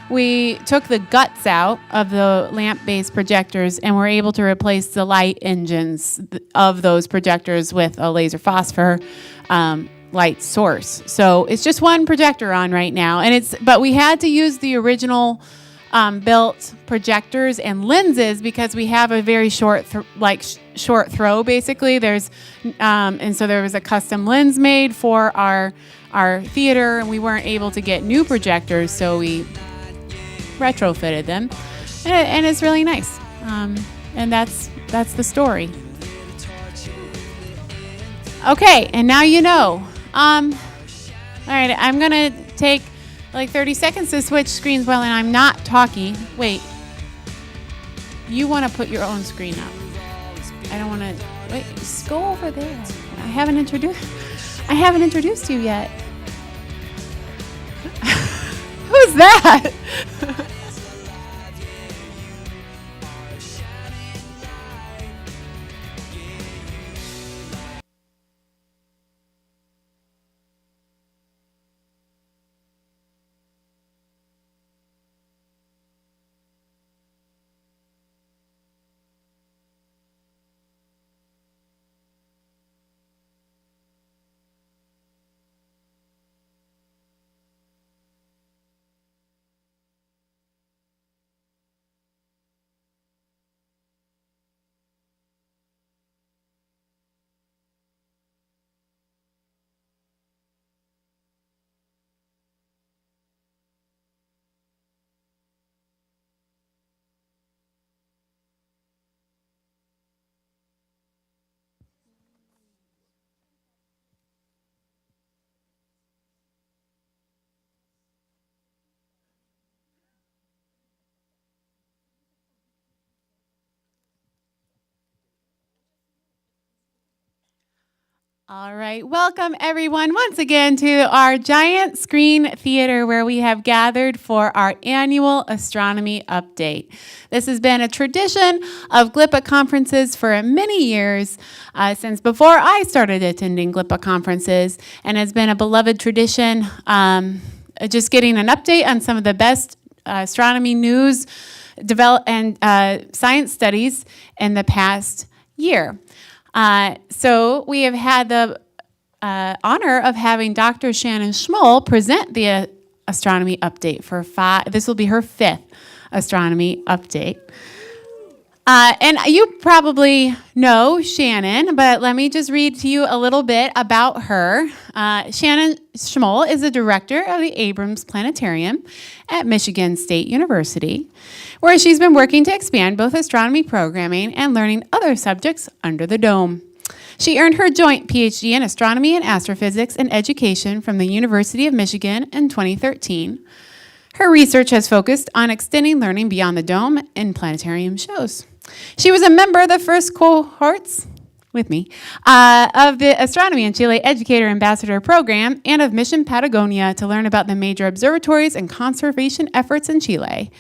we took the guts out of the lamp-based projectors and were able to replace the light engines of those projectors with a laser phosphor light source. So it's just one projector on right now, but we had to use the original built projectors and lenses because we have a very short throw. Basically, and so there was a custom lens made for our theater, and we weren't able to get new projectors, so we retrofitted them, and it's really nice. And that's the story. Okay, and now you know. All right, I'm gonna take like 30 seconds to switch screens while I'm not talking. Wait, you want to put your own screen up? I don't want to. Wait, just go over there. I haven't introduced you yet. Who's that? All right, welcome everyone once again to our giant screen theater where we have gathered for our annual astronomy update. This has been a tradition of GLPA conferences for many years, since before I started attending GLPA conferences, and has been a beloved tradition, just getting an update on some of the best astronomy news and science studies in the past year. So we have had the honor of having Dr. Shannon Schmoll present the astronomy update for this will be her 5th astronomy update. And you probably know Shannon, but let me just read to you a little bit about her. Shannon Schmoll is the director of the Abrams Planetarium at Michigan State University, where she's been working to expand both astronomy programming and learning other subjects under the dome. She earned her joint PhD in astronomy and astrophysics and education from the University of Michigan in 2013. Her research has focused on extending learning beyond the dome in planetarium shows. She was a member of the first cohorts with me of the Astronomy in Chile Educator Ambassador Program and of Mission Patagonia to learn about the major observatories and conservation efforts in Chile.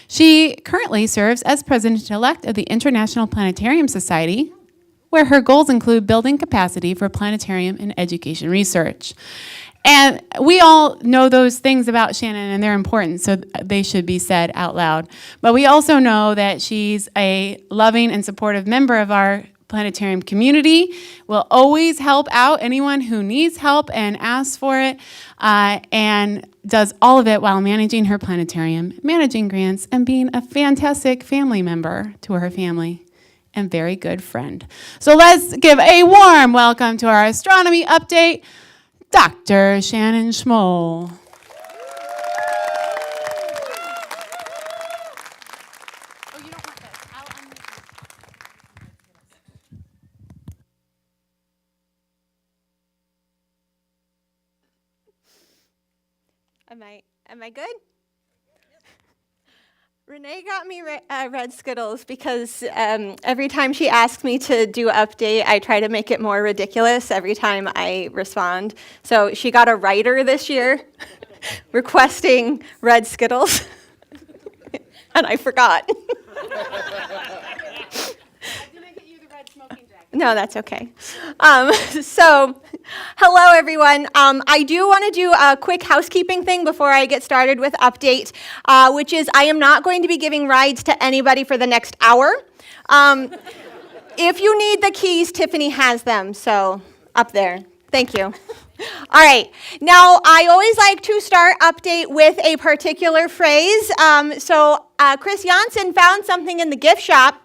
She currently serves as president-elect of the International Planetarium Society, where her goals include building capacity for planetarium and education research. And we all know those things about Shannon, and they're important, so they should be said out loud. But we also know that she's a loving and supportive member of our planetarium community, will always help out anyone who needs help and asks for it, and does all of it while managing her planetarium, managing grants, and being a fantastic family member to her family and very good friend. So let's give a warm welcome to our astronomy update, Dr. Shannon Schmoll. Am I good? Renee got me red Skittles because every time she asks me to do an update, I try to make it more ridiculous every time I respond. So she got a writer this year requesting red Skittles, and I forgot. Did I get you the red smoking jacket? No, that's okay. So Hello, everyone. I do want to do a quick housekeeping thing before I get started with update, which is I am not going to be giving rides to anybody for the next hour. If you need the keys, Tiffany has them, so up there. Thank you. All right. Now, I always like to start update with a particular phrase. Chris Janssen found something in the gift shop.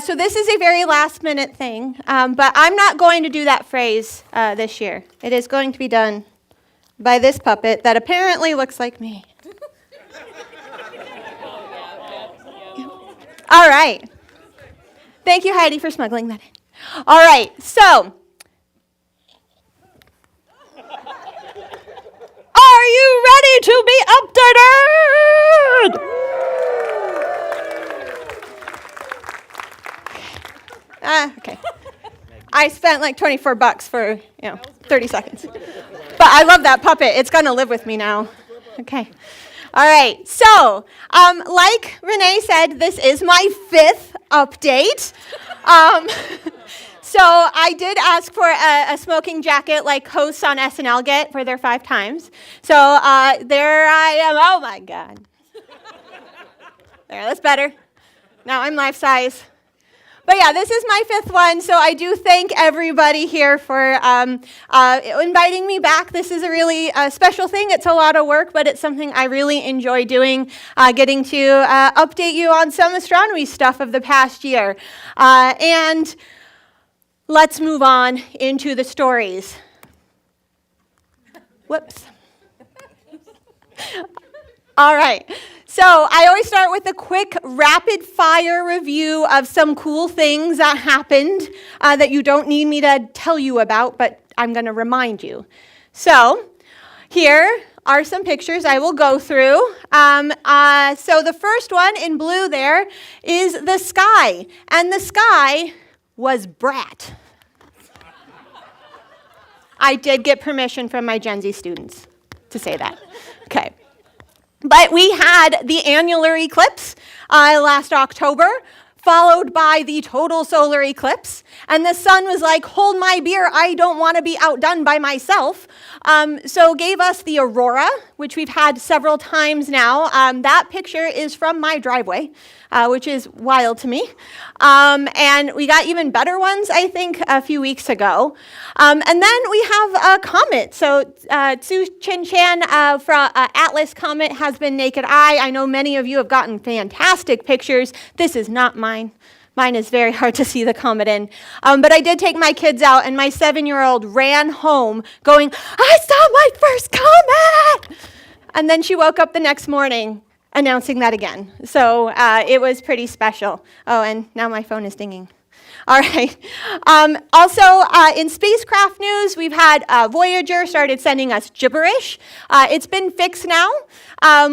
So this is a very last-minute thing, but I'm not going to do that phrase this year. It is going to be done by this puppet that apparently looks like me. All right. Thank you, Heidi, for smuggling that in. All right, so. Are you ready to be updated? Okay. I spent like $24 for, 30 seconds. But I love that puppet. It's going to live with me now. Okay. All right. So, like Renee said, this is my 5th update. So I did ask for a smoking jacket like hosts on SNL get for their 5 times. So there I am. Oh, my God. There, that's better. Now I'm life size. But yeah, this is my 5th one, so I do thank everybody here for inviting me back. This is a really special thing. It's a lot of work, but it's something I really enjoy doing, getting to update you on some astronomy stuff of the past year. And let's move on into the stories. Whoops. All right. So I always start with a quick rapid-fire review of some cool things that happened that you don't need me to tell you about, but I'm going to remind you. So here are some pictures I will go through. So the first one in blue there is the sky, and the sky was Brat. I did get permission from my Gen Z students to say that. Okay. But we had the annular eclipse last October, followed by the total solar eclipse. And the sun was like, hold my beer, I don't want to be outdone by myself. So gave us the aurora, which we've had several times now. That picture is from my driveway, which is wild to me. And we got even better ones, I think, a few weeks ago. And then we have a comet. So Tsu Chin Chan from Atlas Comet has been naked eye. I know many of you have gotten fantastic pictures. This is not mine. Mine is very hard to see the comet in. But I did take my kids out, and my 7-year-old ran home going, I saw my first comet! And then she woke up the next morning announcing that again. So it was pretty special. Oh, and now my phone is dinging. All right. Also, in spacecraft news, we've had Voyager started sending us gibberish. It's been fixed now,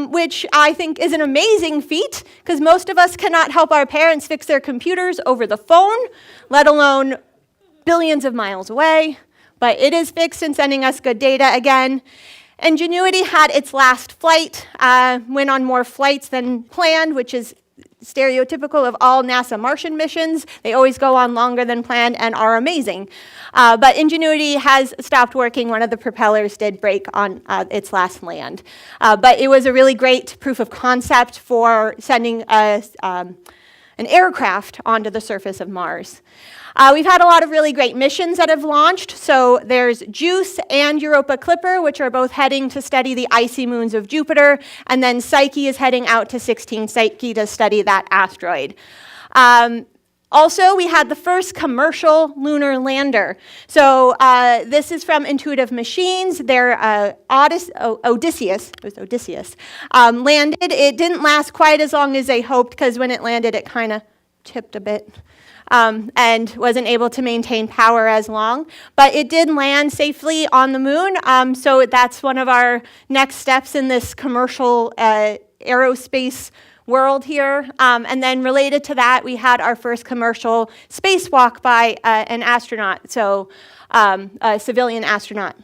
which I think is an amazing feat, because most of us cannot help our parents fix their computers over the phone, let alone billions of miles away. But it is fixed and sending us good data again. Ingenuity had its last flight, went on more flights than planned, which is stereotypical of all NASA Martian missions. They always go on longer than planned and are amazing. But Ingenuity has stopped working. One of the propellers did break on its last land. But it was a really great proof of concept for sending an aircraft onto the surface of Mars. We've had a lot of really great missions that have launched. So there's JUICE and Europa Clipper, which are both heading to study the icy moons of Jupiter. And then Psyche is heading out to 16 Psyche to study that asteroid. Also, we had the first commercial lunar lander. So this is from Intuitive Machines. Their Odysseus, landed. It didn't last quite as long as they hoped, because when it landed, it kind of tipped a bit. And wasn't able to maintain power as long. But it did land safely on the moon, so that's one of our next steps in this commercial aerospace world here. And then related to that, we had our first commercial spacewalk by an astronaut, so a civilian astronaut.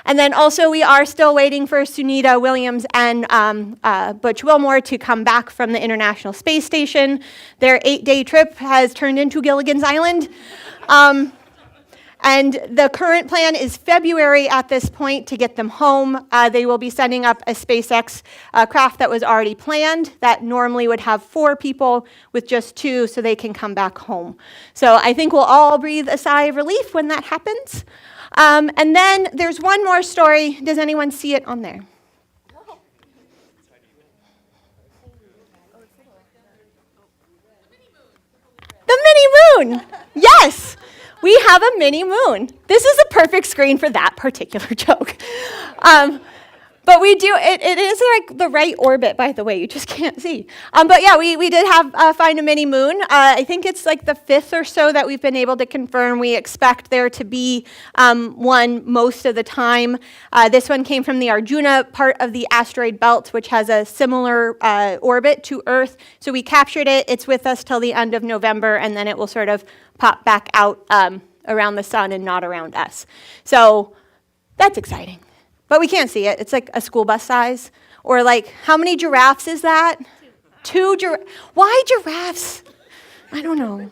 And then also we are still waiting for Sunita Williams and Butch Wilmore to come back from the International Space Station. Their 8-day trip has turned into Gilligan's Island. And the current plan is February at this point to get them home. They will be sending up a SpaceX craft that was already planned that normally would have 4 people with just 2 so they can come back home. So I think we'll all breathe a sigh of relief when that happens. And then there's one more story. Does anyone see it on there? The mini moon. Yes. We have a mini moon. This is a perfect screen for that particular joke. But we do, it is like the right orbit, by the way, you just can't see. But yeah, we did have find a mini moon. I think it's like the 5th or so that we've been able to confirm. We expect there to be one most of the time. This one came from the Arjuna part of the asteroid belt, which has a similar orbit to Earth. So we captured it. It's with us till the end of November, and then it will sort of pop back out around the sun and not around us. So that's exciting. But we can't see it. It's like a school bus size. Or like, how many giraffes is that? 2 giraffes. Why giraffes? I don't know.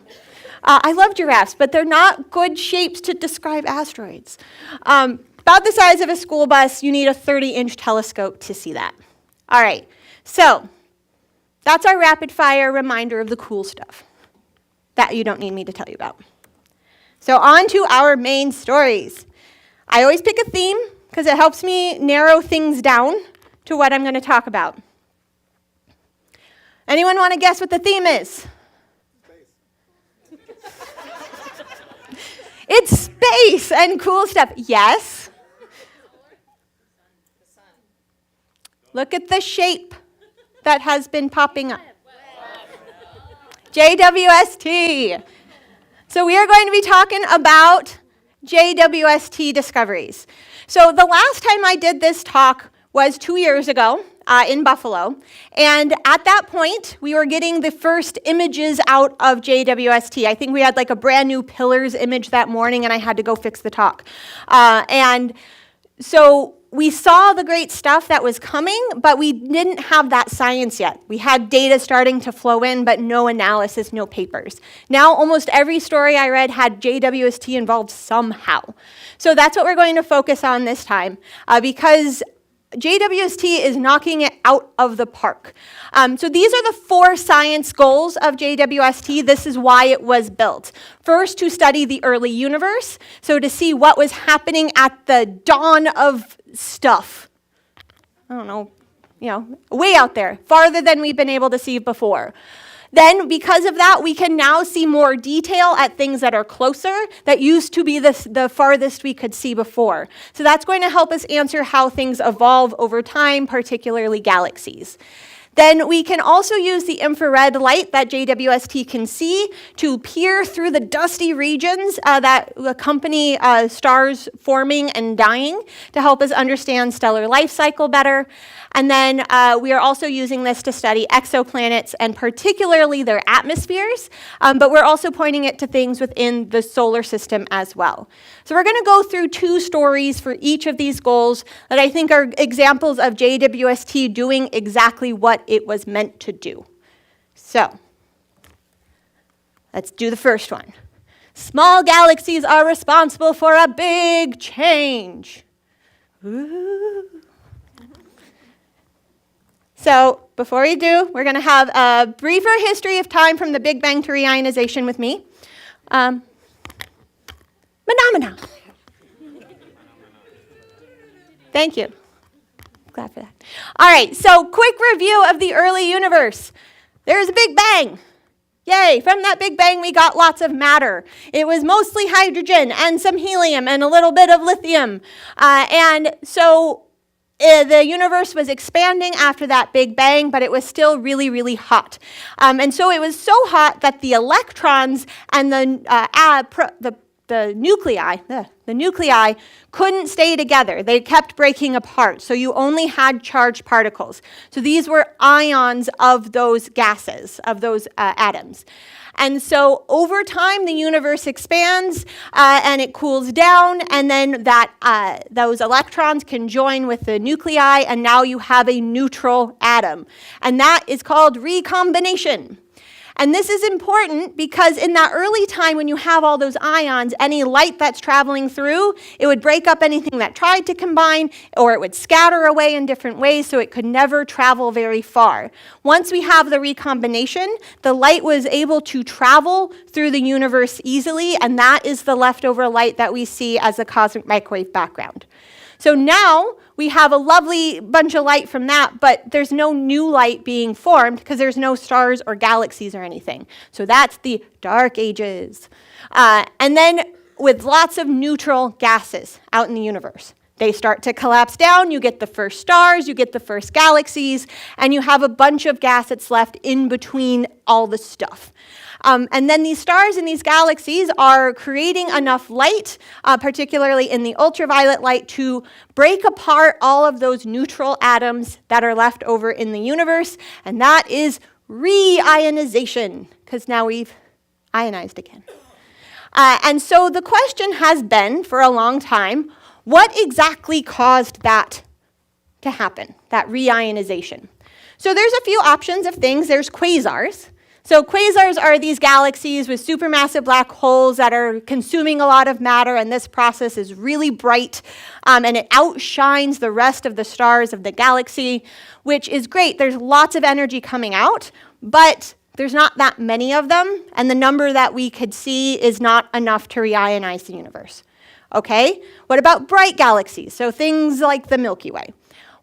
I love giraffes, but they're not good shapes to describe asteroids. About the size of a school bus, you need a 30-inch telescope to see that. All right, so that's our rapid-fire reminder of the cool stuff that you don't need me to tell you about. So on to our main stories. I always pick a theme because it helps me narrow things down to what I'm going to talk about. Anyone want to guess what the theme is? Space. It's space and cool stuff. Yes? Look at the shape that has been popping up. JWST. So we are going to be talking about JWST discoveries. So the last time I did this talk was 2 years ago in Buffalo. And at that point, we were getting the first images out of JWST. I think we had like a brand new pillars image that morning, and I had to go fix the talk. And so we saw the great stuff that was coming, but we didn't have that science yet. We had data starting to flow in, but no analysis, no papers. Now almost every story I read had JWST involved somehow. So that's what we're going to focus on this time, because JWST is knocking it out of the park. So these are the 4 science goals of JWST. This is why it was built. First, to study the early universe, so to see what was happening at the dawn of stuff. I don't know, way out there, farther than we've been able to see before. Then, because of that, we can now see more detail at things that are closer, that used to be the farthest we could see before. So that's going to help us answer how things evolve over time, particularly galaxies. Then we can also use the infrared light that JWST can see to peer through the dusty regions that accompany stars forming and dying to help us understand stellar life cycle better. And then we are also using this to study exoplanets and particularly their atmospheres, but we're also pointing it to things within the solar system as well. So we're going to go through 2 stories for each of these goals that I think are examples of JWST doing exactly what it was meant to do. So let's do the first one. Small galaxies are responsible for a big change. Ooh. So before we do, we're going to have a briefer history of time from the Big Bang to reionization with me. Phenomena. Thank you. Glad for that. All right, so quick review of the early universe. There's a Big Bang. Yay, from that Big Bang we got lots of matter. It was mostly hydrogen and some helium and a little bit of lithium. And so the universe was expanding after that Big Bang, but it was still really, really hot. And so it was so hot that the electrons and the nuclei couldn't stay together. They kept breaking apart, so you only had charged particles. So these were ions of those gases, of those atoms. And so over time, the universe expands and it cools down, and then those electrons can join with the nuclei, and now you have a neutral atom. And that is called recombination. And this is important because in that early time when you have all those ions, any light that's traveling through, it would break up anything that tried to combine, or it would scatter away in different ways, so it could never travel very far. Once we have the recombination, the light was able to travel through the universe easily, and that is the leftover light that we see as a cosmic microwave background. So now we have a lovely bunch of light from that, but there's no new light being formed because there's no stars or galaxies or anything. So that's the dark ages. And then with lots of neutral gases out in the universe. They start to collapse down, you get the first stars, you get the first galaxies, and you have a bunch of gas that's left in between all the stuff. And then these stars and these galaxies are creating enough light, particularly in the ultraviolet light, to break apart all of those neutral atoms that are left over in the universe, and that is reionization, because now we've ionized again. And so the question has been, for a long time, what exactly caused that to happen, that reionization? So there's a few options of things. There's quasars. So quasars are these galaxies with supermassive black holes that are consuming a lot of matter, and this process is really bright, and it outshines the rest of the stars of the galaxy, which is great. There's lots of energy coming out, but there's not that many of them, and the number that we could see is not enough to reionize the universe. Okay, what about bright galaxies? So things like the Milky Way.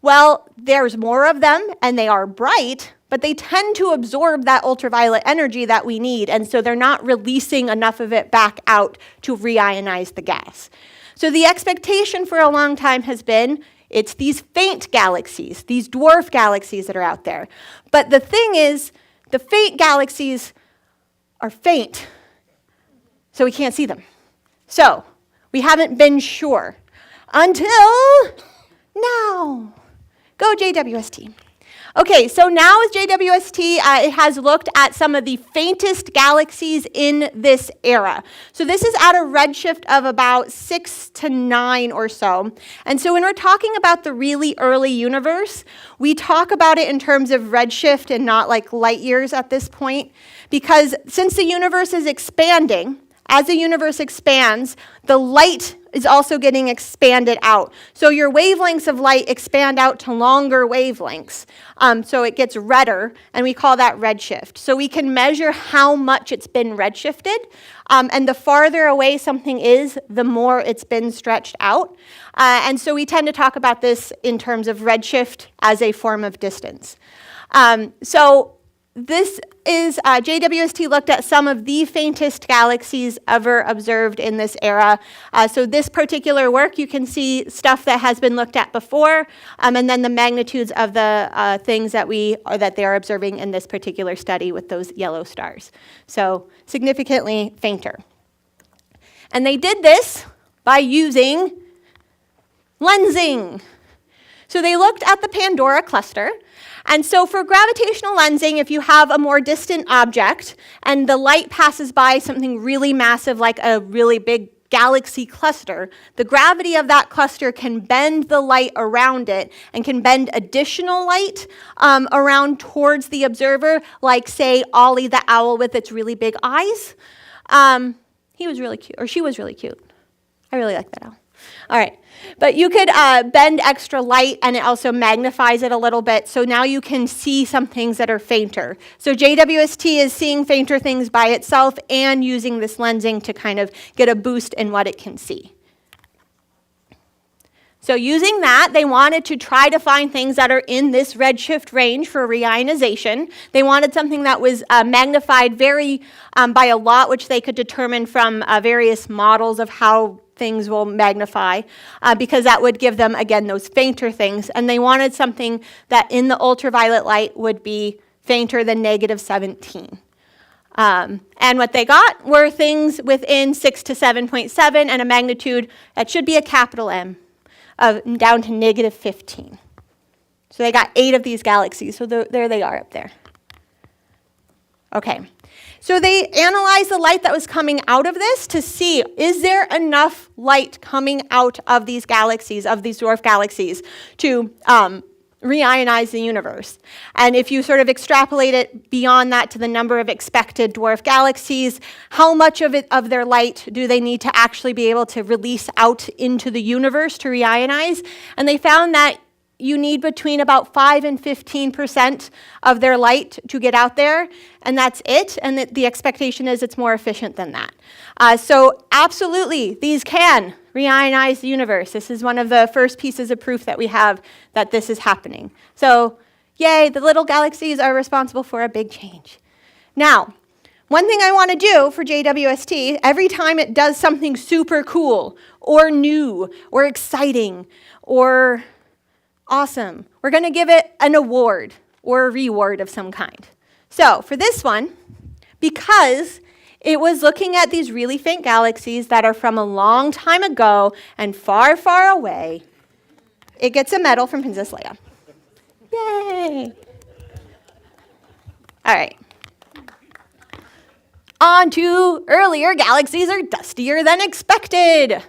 Well, there's more of them, and they are bright, but they tend to absorb that ultraviolet energy that we need, and so they're not releasing enough of it back out to reionize the gas. So the expectation for a long time has been, it's these faint galaxies, these dwarf galaxies that are out there. But the thing is, the faint galaxies are faint, so we can't see them. So we haven't been sure until now. Go JWST. Okay, so now with JWST, it has looked at some of the faintest galaxies in this era. So this is at a redshift of about 6 to 9 or so. And so when we're talking about the really early universe, we talk about it in terms of redshift and not like light years at this point, because since the universe is expanding, as the universe expands, the light is also getting expanded out. So your wavelengths of light expand out to longer wavelengths. So it gets redder, and we call that redshift. So we can measure how much it's been redshifted, and the farther away something is, the more it's been stretched out. And so we tend to talk about this in terms of redshift as a form of distance. So this is, JWST looked at some of the faintest galaxies ever observed in this era. So this particular work, you can see stuff that has been looked at before, and then the magnitudes of the things that they are observing in this particular study with those yellow stars. So significantly fainter. And they did this by using lensing. So they looked at the Pandora cluster. And so for gravitational lensing, if you have a more distant object and the light passes by something really massive like a really big galaxy cluster, the gravity of that cluster can bend the light around it and can bend additional light around towards the observer, like, say, Ollie the owl with its really big eyes. He was really cute, or she was really cute. I really like that owl. All right, but you could bend extra light, and it also magnifies it a little bit, so now you can see some things that are fainter. So JWST is seeing fainter things by itself and using this lensing to kind of get a boost in what it can see. So using that, they wanted to try to find things that are in this redshift range for reionization. They wanted something that was magnified very by a lot, which they could determine from various models of how things will magnify, because that would give them, again, those fainter things. And they wanted something that in the ultraviolet light would be fainter than -17. And what they got were things within 6 to 7.7 and a magnitude that should be a capital M, down to -15. So they got 8 of these galaxies. So there they are up there. Okay. So they analyzed the light that was coming out of this to see, is there enough light coming out of these galaxies, of these dwarf galaxies, to reionize the universe. And if you sort of extrapolate it beyond that to the number of expected dwarf galaxies, how much of their light do they need to actually be able to release out into the universe to reionize? And they found that you need between about 5 and 15% of their light to get out there, and that's it, and the expectation is it's more efficient than that. So absolutely, these can reionize the universe. This is one of the first pieces of proof that we have that this is happening. So yay, the little galaxies are responsible for a big change. Now, one thing I want to do for JWST, every time it does something super cool or new or exciting or awesome, we're going to give it an award or a reward of some kind. So for this one, because it was looking at these really faint galaxies that are from a long time ago and far, far away, it gets a medal from Princess Leia. Yay! All right. On to earlier galaxies are dustier than expected,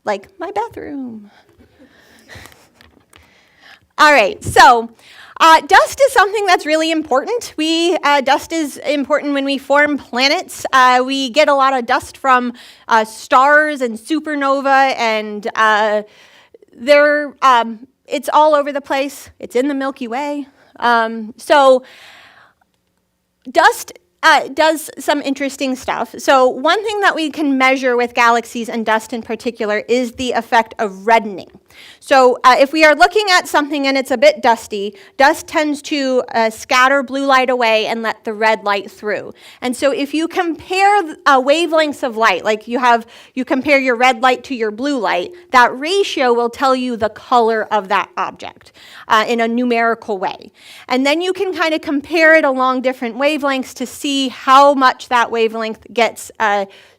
like my bathroom. All right, so dust is something that's really important. Dust is important when we form planets. We get a lot of dust from stars and supernova, and it's all over the place. It's in the Milky Way. So dust does some interesting stuff. So one thing that we can measure with galaxies and dust in particular is the effect of reddening. So if we are looking at something and it's a bit dusty, dust tends to scatter blue light away and let the red light through. And so if you compare wavelengths of light, like you compare your red light to your blue light, that ratio will tell you the color of that object in a numerical way. And then you can kind of compare it along different wavelengths to see how much that wavelength gets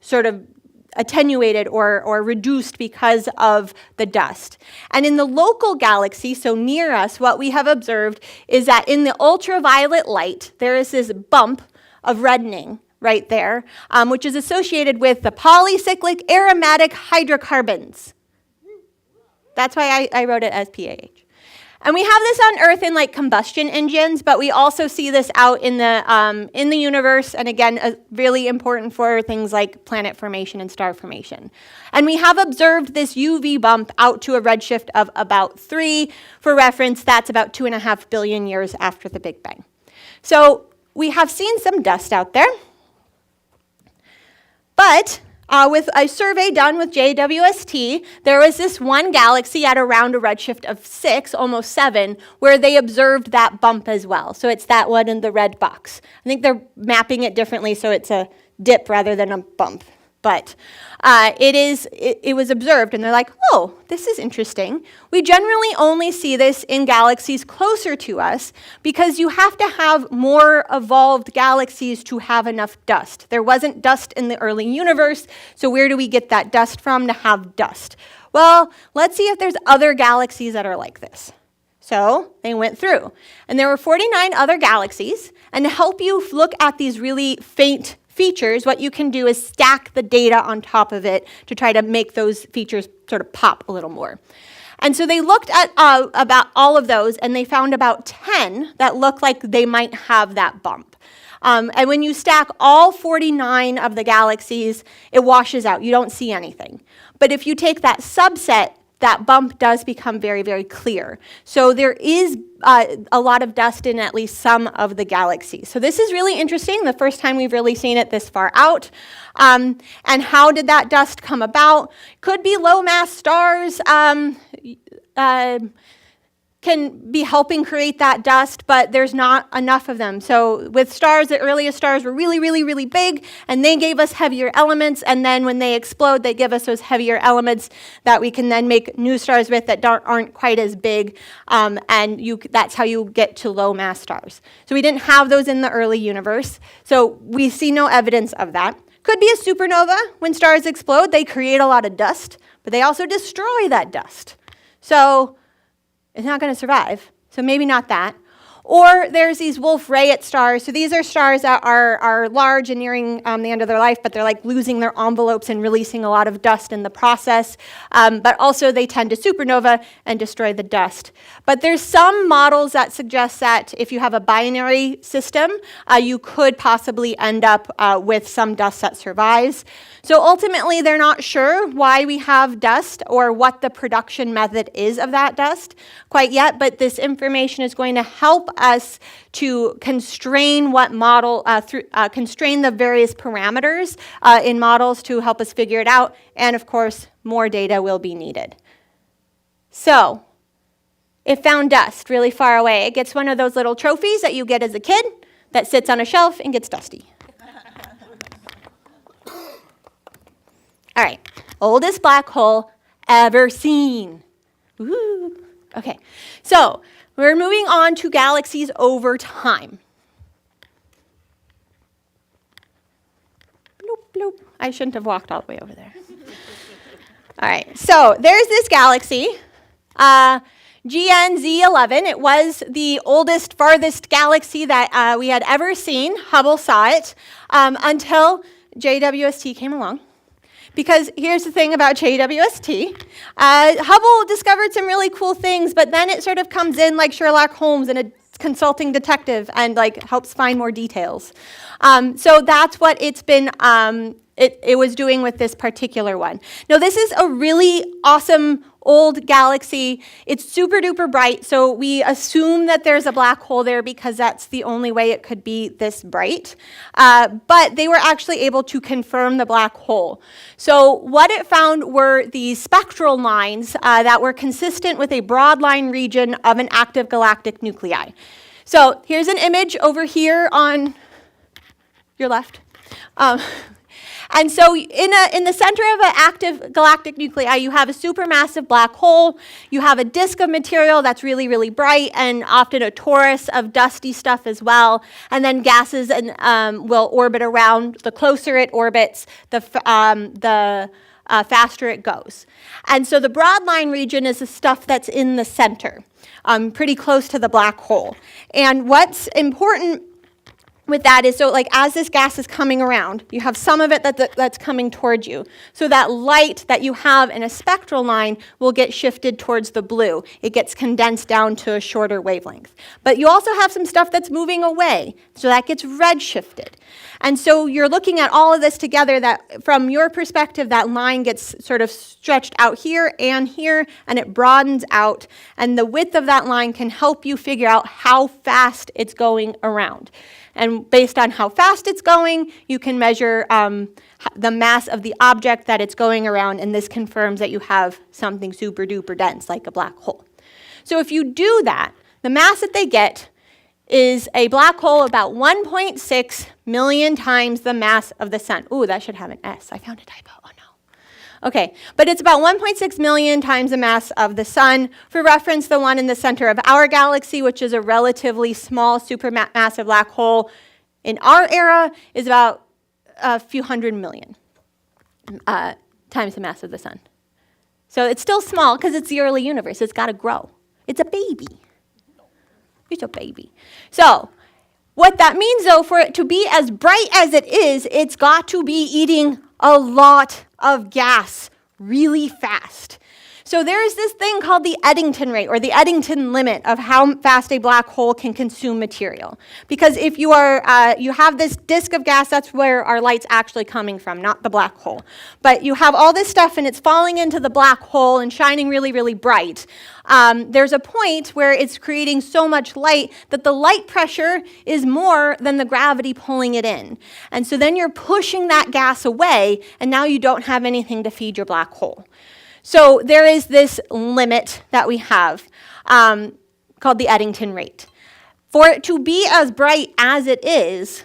sort of attenuated or reduced because of the dust. And in the local galaxy, so near us, what we have observed is that in the ultraviolet light, there is this bump of reddening right there, which is associated with the polycyclic aromatic hydrocarbons. That's why I wrote it as PAH. And we have this on Earth in like combustion engines, but we also see this out in the universe, and again, really important for things like planet formation and star formation. And we have observed this UV bump out to a redshift of about 3. For reference, that's about 2.5 billion years after the Big Bang. So we have seen some dust out there, but with a survey done with JWST, there was this one galaxy at around a redshift of 6, almost 7, where they observed that bump as well. So it's that one in the red box. I think they're mapping it differently so it's a dip rather than a bump. But it was observed, and they're like, oh, this is interesting. We generally only see this in galaxies closer to us because you have to have more evolved galaxies to have enough dust. There wasn't dust in the early universe, so where do we get that dust from to have dust? Well, let's see if there's other galaxies that are like this. So they went through, and there were 49 other galaxies, and to help you look at these really faint features, what you can do is stack the data on top of it to try to make those features sort of pop a little more. And so they looked at about all of those, and they found about 10 that look like they might have that bump. And when you stack all 49 of the galaxies, it washes out. You don't see anything. But if you take that subset, that bump does become very, very clear. So there is a lot of dust in at least some of the galaxies. So this is really interesting, the first time we've really seen it this far out. And how did that dust come about? Could be low mass stars can be helping create that dust, but there's not enough of them. So with stars, the earliest stars were really, really, really big, and they gave us heavier elements, and then when they explode, they give us those heavier elements that we can then make new stars with that aren't quite as big, and that's how you get to low mass stars. So we didn't have those in the early universe, so we see no evidence of that. Could be a supernova. When stars explode, they create a lot of dust, but they also destroy that dust. So it's not going to survive, so maybe not that. Or there's these Wolf-Rayet stars. So these are stars that are large and nearing the end of their life, but they're like losing their envelopes and releasing a lot of dust in the process. But also they tend to supernova and destroy the dust. But there's some models that suggest that if you have a binary system, you could possibly end up with some dust that survives. So ultimately, they're not sure why we have dust or what the production method is of that dust quite yet, but this information is going to help us to constrain what model, constrain the various parameters in models to help us figure it out, and of course, more data will be needed. So, it found dust really far away. It gets one of those little trophies that you get as a kid that sits on a shelf and gets dusty. All right, oldest black hole ever seen. Woo. Okay, so we're moving on to galaxies over time. Bloop, bloop. I shouldn't have walked all the way over there. All right, so there's this galaxy, GNZ11. It was the oldest, farthest galaxy that we had ever seen. Hubble saw it until JWST came along. Because here's the thing about JWST. Hubble discovered some really cool things, but then it sort of comes in like Sherlock Holmes and a consulting detective and like helps find more details. So that's what it's been, it was doing with this particular one. Now this is a really awesome old galaxy. It's super duper bright, so we assume that there's a black hole there because that's the only way it could be this bright. But they were actually able to confirm the black hole. So what it found were these spectral lines that were consistent with a broad line region of an active galactic nuclei. So here's an image over here on your left. And so in the center of an active galactic nuclei, you have a supermassive black hole. You have a disk of material that's really, really bright and often a torus of dusty stuff as well. And then gases will orbit around. The closer it orbits, the faster it goes. And so the broad line region is the stuff that's in the center, pretty close to the black hole. And what's important with that is, so like as this gas is coming around, you have some of it that's coming towards you. So that light that you have in a spectral line will get shifted towards the blue. It gets condensed down to a shorter wavelength. But you also have some stuff that's moving away, so that gets red shifted. And so you're looking at all of this together that from your perspective, that line gets sort of stretched out here, and it broadens out. And the width of that line can help you figure out how fast it's going around. And based on how fast it's going, you can measure the mass of the object that it's going around, and this confirms that you have something super duper dense like a black hole. So if you do that, the mass that they get is a black hole about 1.6 million times the mass of the sun. Ooh, that should have an S. I found a typo. Oh no. Okay, but it's about 1.6 million times the mass of the sun. For reference, the one in the center of our galaxy, which is a relatively small supermassive black hole in our era, is about a few hundred million times the mass of the sun. So it's still small because it's the early universe. It's got to grow. It's a baby. It's a baby. So what that means, though, for it to be as bright as it is, it's got to be eating a lot of gas really fast. So there is this thing called the Eddington rate, or the Eddington limit of how fast a black hole can consume material. Because if you have this disk of gas, that's where our light's actually coming from, not the black hole. But you have all this stuff and it's falling into the black hole and shining really, really bright. There's a point where it's creating so much light that the light pressure is more than the gravity pulling it in. And so then you're pushing that gas away, and now you don't have anything to feed your black hole. So there is this limit that we have called the Eddington rate. For it to be as bright as it is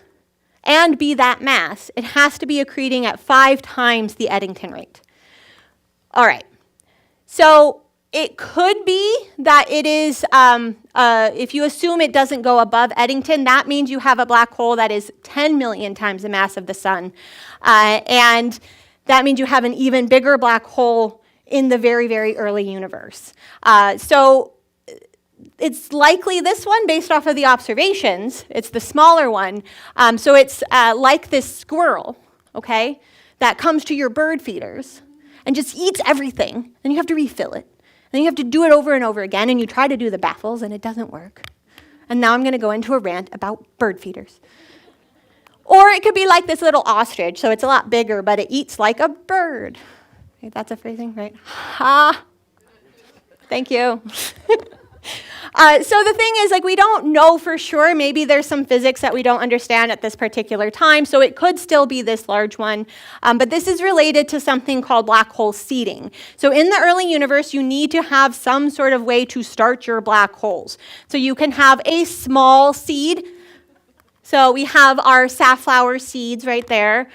and be that mass, it has to be accreting at 5 times the Eddington rate. All right, so it could be that it is, if you assume it doesn't go above Eddington, that means you have a black hole that is 10 million times the mass of the sun. And that means you have an even bigger black hole in the very, very early universe. So it's likely this one based off of the observations. It's the smaller one. So it's like this squirrel, okay, that comes to your bird feeders and just eats everything. And you have to refill it. Then you have to do it over and over again, and you try to do the baffles, and it doesn't work. And now I'm going to go into a rant about bird feeders. Or it could be like this little ostrich, so it's a lot bigger, but it eats like a bird. Okay, that's a phrasing, right? Ha! Thank you. So the thing is, like, we don't know for sure. Maybe there's some physics that we don't understand at this particular time, so it could still be this large one. But this is related to something called black hole seeding. So in the early universe, you need to have some sort of way to start your black holes. So you can have a small seed. So we have our safflower seeds right there.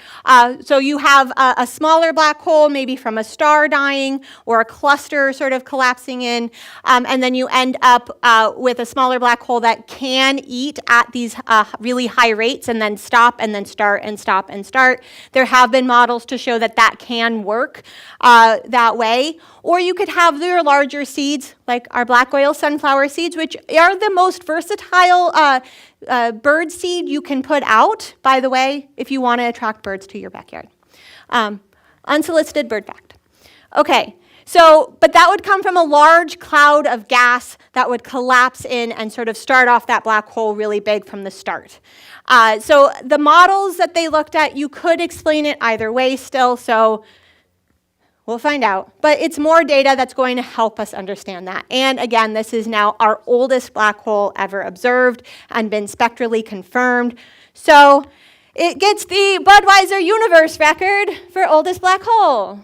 So you have a smaller black hole, maybe from a star dying or a cluster sort of collapsing in, and then you end up with a smaller black hole that can eat at these really high rates and then stop and then start and stop and start. There have been models to show that that can work that way. Or you could have your larger seeds, like our black oil sunflower seeds, which are the most versatile bird seed you can put out, by the way, if you want to attract birds to your backyard. Unsolicited bird fact. Okay, so, but that would come from a large cloud of gas that would collapse in and sort of start off that black hole really big from the start. So the models that they looked at, you could explain it either way still, so we'll find out. But it's more data that's going to help us understand that. And again, this is now our oldest black hole ever observed and been spectrally confirmed. So it gets the Budweiser universe record for oldest black hole.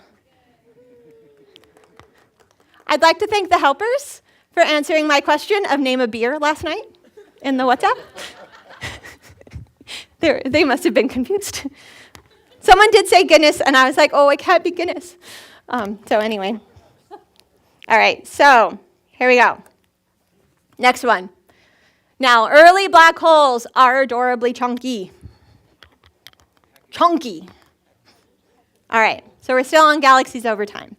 I'd like to thank the helpers for answering my question of name a beer last night in the WhatsApp. They must have been confused. Someone did say Guinness, and I was like, oh, it can't be Guinness. So anyway. All right, so here we go. Next one. Now, early black holes are adorably chunky. Chunky. All right, so we're still on galaxies over time.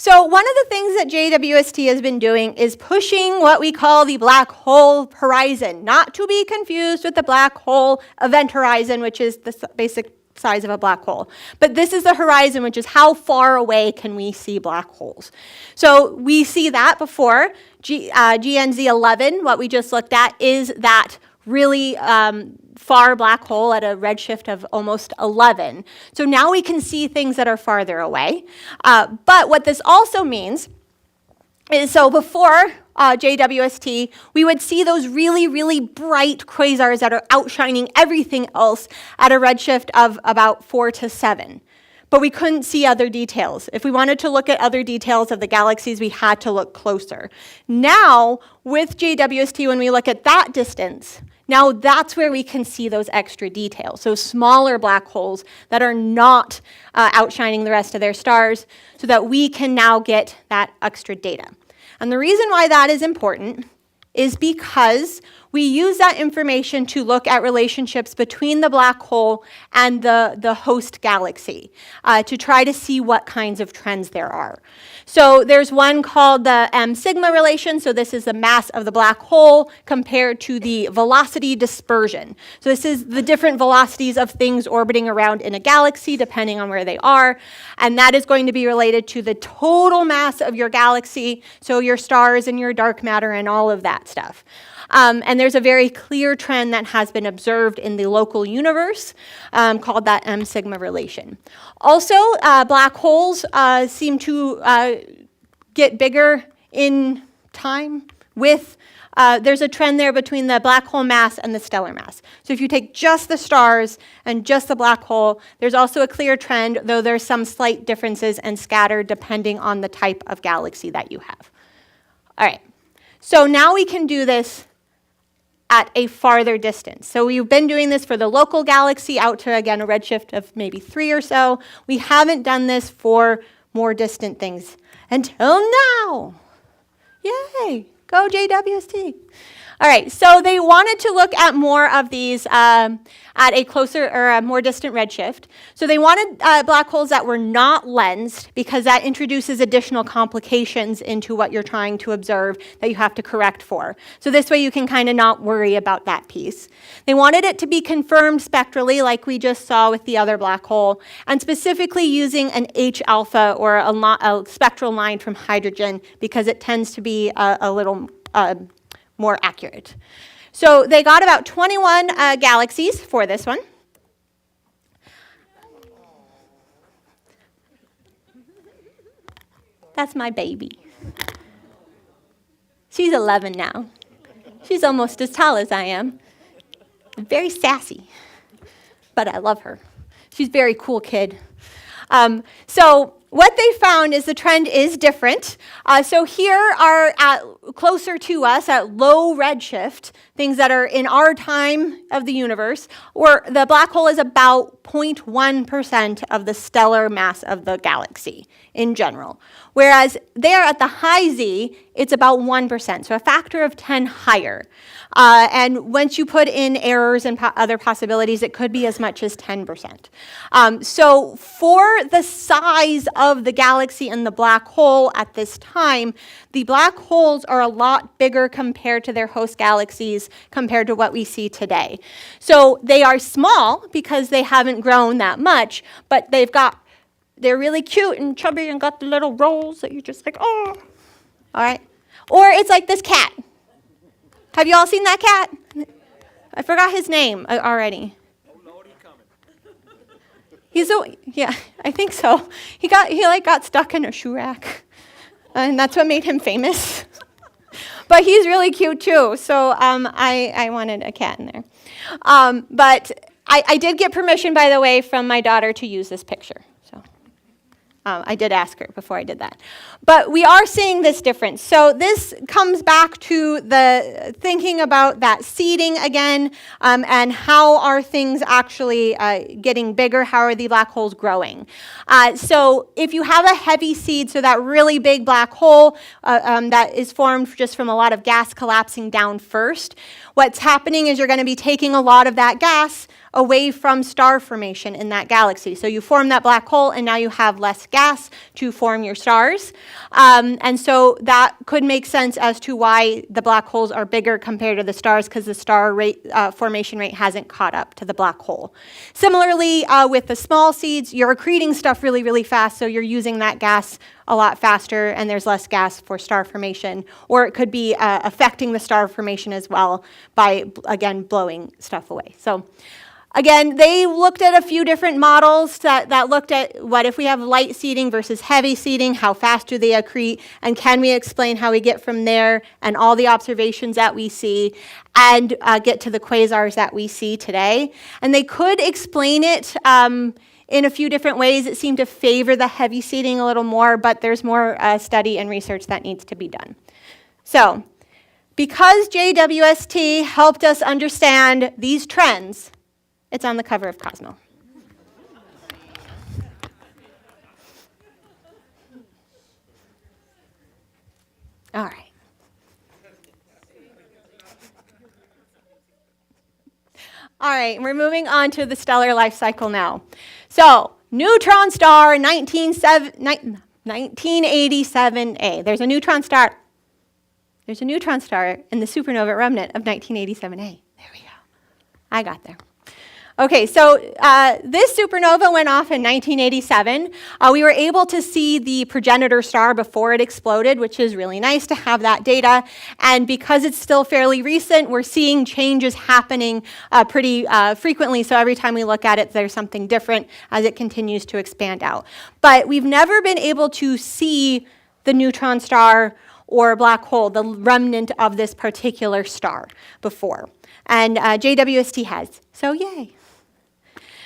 So one of the things that JWST has been doing is pushing what we call the black hole horizon, not to be confused with the black hole event horizon, which is the basic size of a black hole. But this is the horizon, which is how far away can we see black holes. So we see that before. GNZ 11, what we just looked at, is that really far black hole at a redshift of almost 11. So now we can see things that are farther away. But what this also means is, so before JWST, we would see those really, really bright quasars that are outshining everything else at a redshift of about 4 to 7. But we couldn't see other details. If we wanted to look at other details of the galaxies, we had to look closer. Now, with JWST, when we look at that distance, now that's where we can see those extra details. So smaller black holes that are not outshining the rest of their stars, so that we can now get that extra data. And the reason why that is important is because we use that information to look at relationships between the black hole and the host galaxy to try to see what kinds of trends there are. So there's one called the M-sigma relation. So this is the mass of the black hole compared to the velocity dispersion. So this is the different velocities of things orbiting around in a galaxy depending on where they are. And that is going to be related to the total mass of your galaxy, so your stars and your dark matter and all of that stuff. And there's a very clear trend that has been observed in the local universe called that M-sigma relation. Also, black holes seem to get bigger in time with, there's a trend there between the black hole mass and the stellar mass. So if you take just the stars and just the black hole, there's also a clear trend, though there's some slight differences and scattered depending on the type of galaxy that you have. All right, so now we can do this at a farther distance. So we've been doing this for the local galaxy out to, again, a redshift of maybe 3 or so. We haven't done this for more distant things until now. Yay, go JWST. All right, so they wanted to look at more of these at a closer or a more distant redshift. So they wanted black holes that were not lensed because that introduces additional complications into what you're trying to observe that you have to correct for. So this way you can kind of not worry about that piece. They wanted it to be confirmed spectrally like we just saw with the other black hole, and specifically using an H alpha or a spectral line from hydrogen because it tends to be a little more accurate. So they got about 21 galaxies for this one. That's my baby. She's 11 now. She's almost as tall as I am. Very sassy, but I love her. She's a very cool kid. So what they found is the trend is different. So here are closer to us at low redshift, things that are in our time of the universe, where the black hole is about 0.1% of the stellar mass of the galaxy in general. Whereas there at the high Z, it's about 1%, so a factor of 10 higher. And once you put in errors and other possibilities, it could be as much as 10%. So for the size of the galaxy and the black hole at this time, the black holes are a lot bigger compared to their host galaxies compared to what we see today. So they are small because they haven't grown that much, but they're really cute and chubby and got the little rolls that you're just like, oh. All right. Or it's like this cat. Have you all seen that cat? I forgot his name already. Oh Lord, he's coming. Yeah, I think so. He got stuck in a shoe rack, and that's what made him famous. But he's really cute too. So I wanted a cat in there. But I did get permission, by the way, from my daughter to use this picture. I did ask her before I did that. But we are seeing this difference. So this comes back to the thinking about that seeding again, and how are things actually getting bigger? How are the black holes growing? So if you have a heavy seed, so that really big black hole that is formed just from a lot of gas collapsing down first, what's happening is you're going to be taking a lot of that gas away from star formation in that galaxy. So you form that black hole, and now you have less gas to form your stars. And so that could make sense as to why the black holes are bigger compared to the stars, because the star formation rate hasn't caught up to the black hole. Similarly, with the small seeds, you're accreting stuff really, really fast, so you're using that gas a lot faster, and there's less gas for star formation. Or it could be affecting the star formation as well by, again, blowing stuff away. So again, they looked at a few different models that looked at what if we have light seeding versus heavy seeding, how fast do they accrete, and can we explain how we get from there and all the observations that we see and get to the quasars that we see today. And they could explain it in a few different ways. It seemed to favor the heavy seeding a little more, but there's more study and research that needs to be done. So because JWST helped us understand these trends, it's on the cover of Cosmo. All right. All right, we're moving on to the stellar life cycle now. So, neutron star 1987A. There's a neutron star. There's a neutron star in the supernova remnant of 1987A. There we go. I got there. Okay, so this supernova went off in 1987. We were able to see the progenitor star before it exploded, which is really nice to have that data. And because it's still fairly recent, we're seeing changes happening pretty frequently. So every time we look at it, there's something different as it continues to expand out. But we've never been able to see the neutron star or black hole, the remnant of this particular star before. And JWST has, so yay.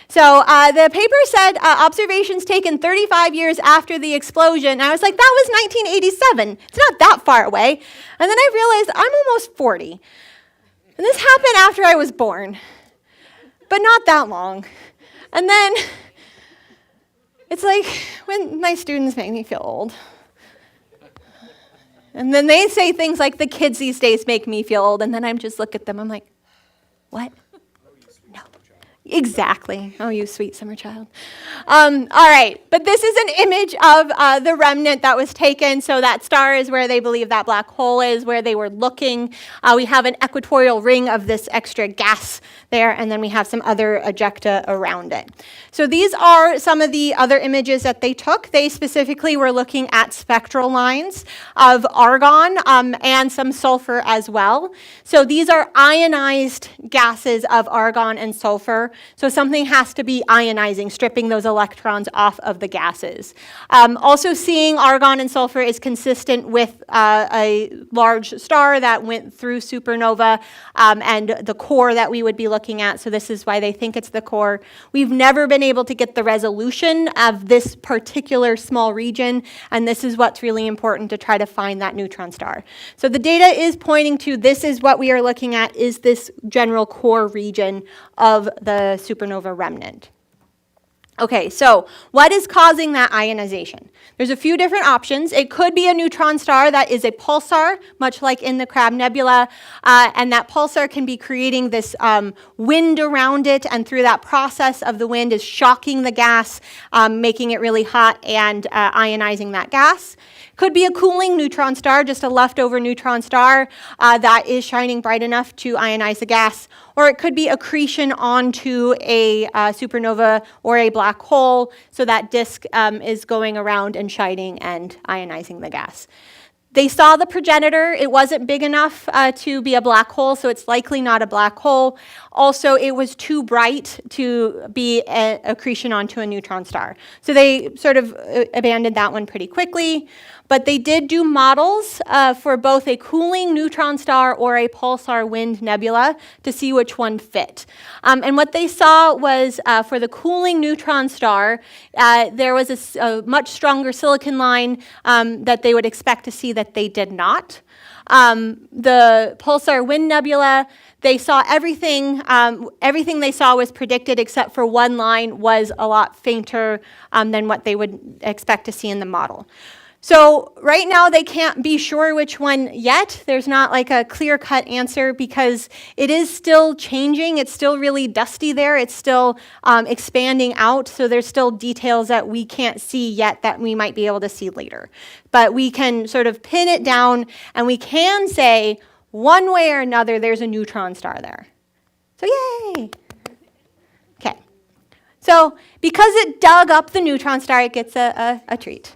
So the paper said observations taken 35 years after the explosion. And I was like, that was 1987. It's not that far away. And then I realized I'm almost 40. And this happened after I was born, but not that long. And then it's like when my students make me feel old. And then they say things like, the kids these days make me feel old. And then I'm just look at them, I'm like, what? No. Exactly. Oh, you sweet summer child. All right. But this is an image of the remnant that was taken. So that star is where they believe that black hole is, where they were looking. We have an equatorial ring of this extra gas there, and then we have some other ejecta around it. So these are some of the other images that they took. They specifically were looking at spectral lines of argon and some sulfur as well. So these are ionized gases of argon and sulfur. So something has to be ionizing, stripping those electrons off of the gases. Also seeing argon and sulfur is consistent with a large star that went through supernova and the core that we would be looking at. So this is why they think it's the core. We've never been able to get the resolution of this particular small region, and this is what's really important to try to find that neutron star. So the data is pointing to this is what we are looking at, is this general core region of the supernova remnant. Okay, so what is causing that ionization? There's a few different options. It could be a neutron star that is a pulsar, much like in the Crab Nebula, and that pulsar can be creating this wind around it, and through that process of the wind is shocking the gas, making it really hot and ionizing that gas. Could be a cooling neutron star, just a leftover neutron star that is shining bright enough to ionize the gas. Or it could be accretion onto a supernova or a black hole, so that disk is going around and shining and ionizing the gas. They saw the progenitor. It wasn't big enough to be a black hole, so it's likely not a black hole. Also, it was too bright to be an accretion onto a neutron star. So they sort of abandoned that one pretty quickly. But they did do models for both a cooling neutron star or a pulsar wind nebula to see which one fit. And what they saw was for the cooling neutron star, there was a much stronger silicon line that they would expect to see that they did not. The pulsar wind nebula, they saw everything. Everything they saw was predicted except for one line was a lot fainter than what they would expect to see in the model. So right now they can't be sure which one yet. There's not like a clear-cut answer because it is still changing. It's still really dusty there. It's still expanding out. So there's still details that we can't see yet that we might be able to see later. But we can sort of pin it down, and we can say one way or another there's a neutron star there. So yay! Okay. So because it dug up the neutron star, it gets a treat.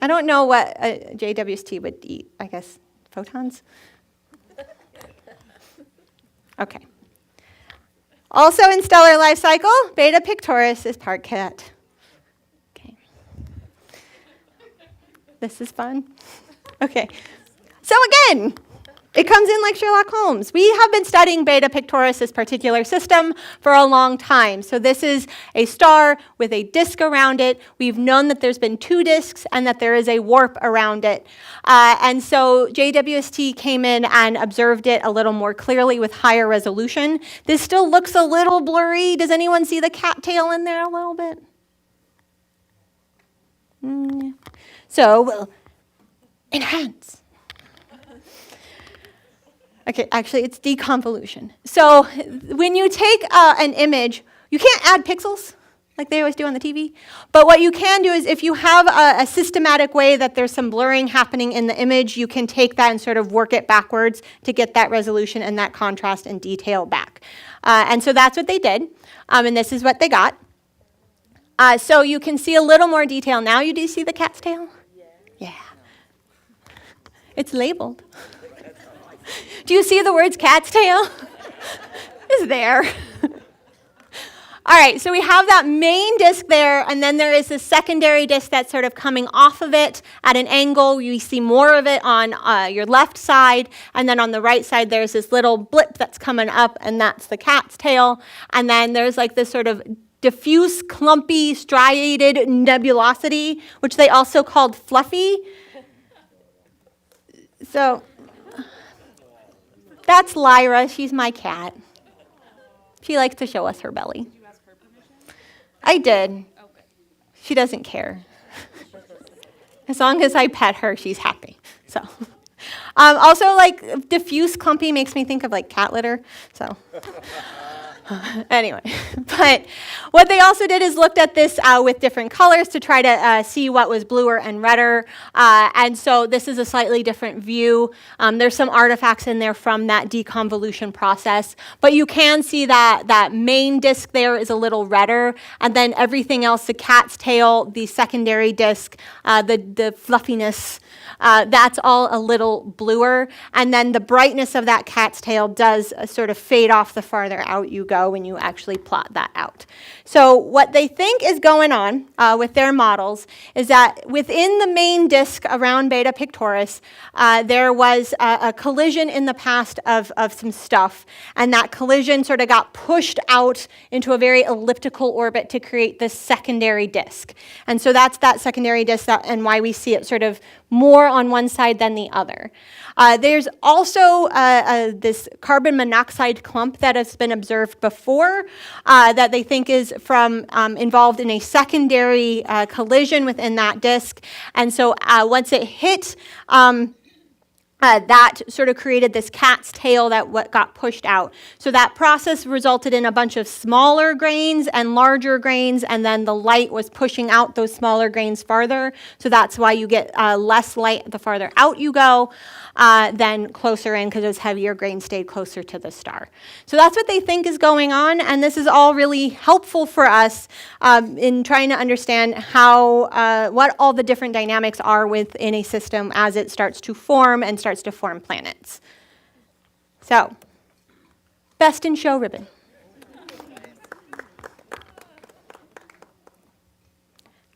I don't know what a JWST would eat. I guess photons? Okay. Also in stellar life cycle, Beta Pictoris is part cat. Okay. This is fun. Okay. So again, it comes in like Sherlock Holmes. We have been studying Beta Pictoris, this particular system, for a long time. So this is a star with a disk around it. We've known that there's been two disks and that there is a warp around it. And so JWST came in and observed it a little more clearly with higher resolution. This still looks a little blurry. Does anyone see the cattail in there a little bit? So we'll enhance. Okay, actually, it's deconvolution. So when you take an image, you can't add pixels like they always do on the TV. But what you can do is if you have a systematic way that there's some blurring happening in the image, you can take that and sort of work it backwards to get that resolution and that contrast and detail back. And so that's what they did, and this is what they got. So you can see a little more detail now. You do see the cat's tail? Yeah. It's labeled. Do you see the words cat's tail? It's there. All right, so we have that main disk there, and then there is this secondary disk that's sort of coming off of it at an angle. You see more of it on your left side, and then on the right side there's this little blip that's coming up, and that's the cat's tail. And then there's like this sort of diffuse, clumpy, striated nebulosity, which they also called fluffy. So that's Lyra. She's my cat. She likes to show us her belly. Did you ask her permission? I did. Okay. She doesn't care. As long as I pet her, she's happy. So, also, like, diffuse clumpy makes me think of, like, cat litter. So, anyway. But what they also did is looked at this with different colors to try to see what was bluer and redder. And so this is a slightly different view. There's some artifacts in there from that deconvolution process. But you can see that that main disk there is a little redder. And then everything else, the cat's tail, the secondary disk, the fluffiness, that's all a little bluer. And then the brightness of that cat's tail does sort of fade off the farther out you go when you actually plot that out. So what they think is going on with their models is that within the main disk around Beta Pictoris, there was a collision in the past of some stuff, and that collision sort of got pushed out into a very elliptical orbit to create this secondary disk. And so that's that secondary disk and why we see it sort of more on one side than the other. There's also this carbon monoxide clump that has been observed before that they think is from involved in a secondary collision within that disk. And so once it hit, that sort of created this cat's tail that what got pushed out. So that process resulted in a bunch of smaller grains and larger grains, and then the light was pushing out those smaller grains farther. So that's why you get less light the farther out you go than closer in, because those heavier grains stayed closer to the star. So that's what they think is going on, and this is all really helpful for us in trying to understand how what all the different dynamics are within a system as it starts to form and starts to form planets. So, best in show ribbon.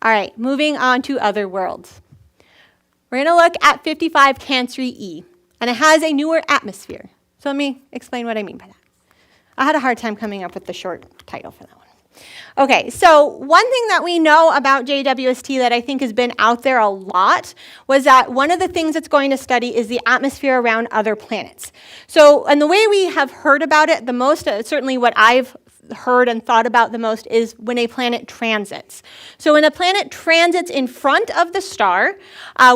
All right, moving on to other worlds. We're going to look at 55 Cancri E, and it has a newer atmosphere. So let me explain what I mean by that. I had a hard time coming up with the short title for that one. Okay, so one thing that we know about JWST that I think has been out there a lot was that one of the things it's going to study is the atmosphere around other planets. So, and the way we have heard about it the most, certainly what I've heard and thought about the most, is when a planet transits. So when a planet transits in front of the star,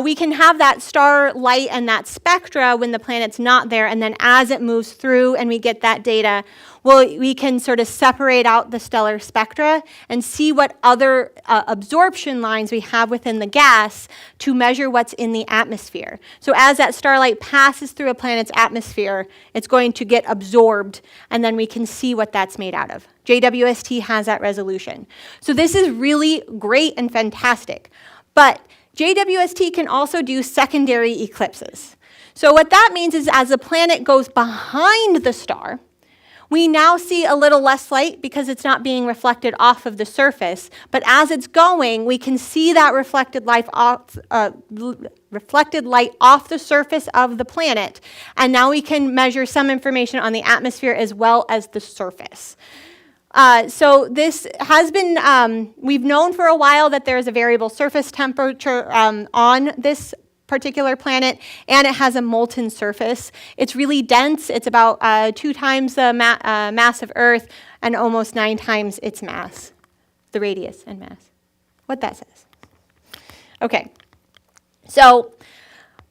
we can have that star light and that spectra when the planet's not there, and then as it moves through and we get that data, we can sort of separate out the stellar spectra and see what other absorption lines we have within the gas to measure what's in the atmosphere. So as that starlight passes through a planet's atmosphere, it's going to get absorbed, and then we can see what that's made out of. JWST has that resolution. So this is really great and fantastic. But JWST can also do secondary eclipses. So what that means is as the planet goes behind the star, we now see a little less light because it's not being reflected off of the surface. But as it's going, we can see that reflected light off the surface of the planet. And now we can measure some information on the atmosphere as well as the surface. So this has been, we've known for a while that there is a variable surface temperature on this particular planet, and it has a molten surface. It's really dense. It's about 2 times the mass of Earth and almost 9 times its mass, the radius and mass, what that says. Okay, so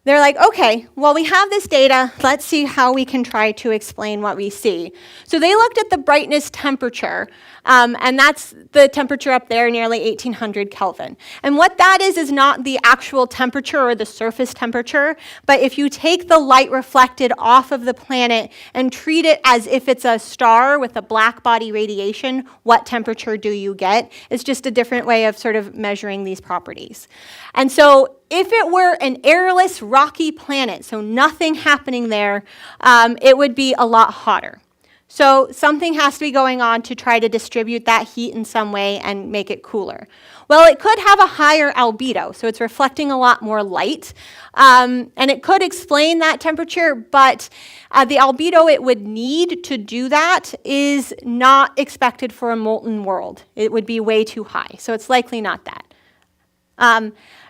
they're like, okay, well, we have this data. Let's see how we can try to explain what we see. So they looked at the brightness temperature, and that's the temperature up there, nearly 1800 Kelvin. And what that is not the actual temperature or the surface temperature, but if you take the light reflected off of the planet and treat it as if it's a star with a black body radiation, what temperature do you get? It's just a different way of sort of measuring these properties. And so if it were an airless, rocky planet, so nothing happening there, it would be a lot hotter. So something has to be going on to try to distribute that heat in some way and make it cooler. Well, it could have a higher albedo, so it's reflecting a lot more light. And it could explain that temperature, but the albedo it would need to do that is not expected for a molten world. It would be way too high, so it's likely not that.